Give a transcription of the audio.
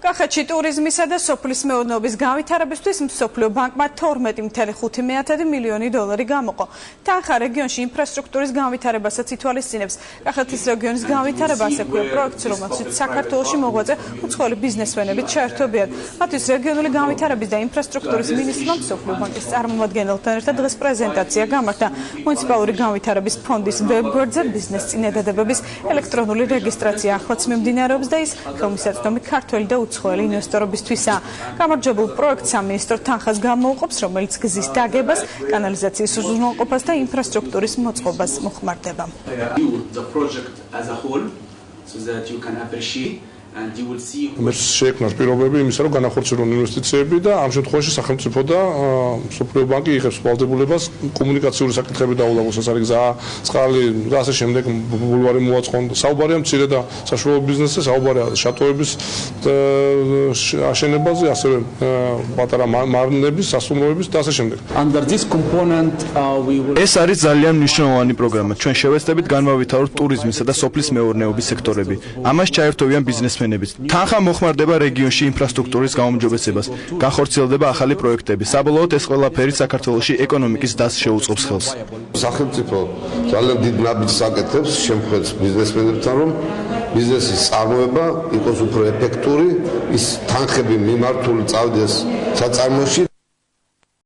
კახეთში ტურიზმისა და სოფლის მეურნეობის განვითარებისთვის მსოფლიო ბანკმა 12.5 მილიონი დოლარი გამოყო. თანხა რეგიონში ინფრასტრუქტურის განვითარებასაც ითვალისწინებს. კახეთის რეგიონის განვითარება ასექვია პროექტს, რომელშიც საქართველოში მოღვაწე უცხოელი ბიზნესმენები ჩაერთვებიან. მათთვის რეგიონული განვითარების და ინფრასტრუქტურის მინისტრმა მსოფლიო ბანკის წარმომადგენელთან ერთად დღეს პრეზენტაცია გამართა. მუნიციპალური განვითარების ფონდის ვებგვერდზე ბიზნეს წინადადებების ელექტრონული რეგისტრაცია ახლაც მიმდინარეობს და ის ხელმისაწვდომი ქართველი და უცხოელი ინვესტორებისთვისაა. გამარჯვებულ პროექტს სამინისტრო თანხას გამოუყოფს, რომელიც გზის დაგებას, კანალიზაციის უზრუნველყოფას და ინფრასტრუქტურის მოწყობას მოხმარდება. შეექმნას პირობები იმისა, რომ განახორციელონ ინვესტიციები და ამ შემთხვევაში სახელმწიფო და მსოფლიო ბანკი იღებს ვალდებულებას კომუნიკაციური საკითხები დაულაგოს, არის გზა, წყალი და ასე შემდეგ, ბულვარი მოაწყონ. საუბარია მცირე და საშუალო ბიზნესზე, საუბარია შატოების აშენებაზე, ასევე პატარა მარნების, სასტუმროების და ასე შემდეგ. ეს არის ძალიან მნიშვნელოვანი პროგრამა. ჩვენ შევეცდებით განმავითაროთ ტურიზმისა და სოფლის მეურნეობის სექტორები. ამას ჩაერთვებიან ბიზნესმენები. თანხა მოხმარდება რეგიონში ინფრასტრუქტურის გაუმჯობესებას, განხორციელდება ახალი პროექტები. საბოლოოდ ეს ყველაფერი საქართველოში ეკონომიკის დასს შეუწყობს ხელს. სახელმწიფო ძალიან დიდ ნაბიჯს აკეთებს, შემოხვედს ბიზნესმენებთან, რომ ბიზნესის წარმოება იყოს უფრო ეფექტური, ის თანხები მიმართული წავიდეს საწარმოში.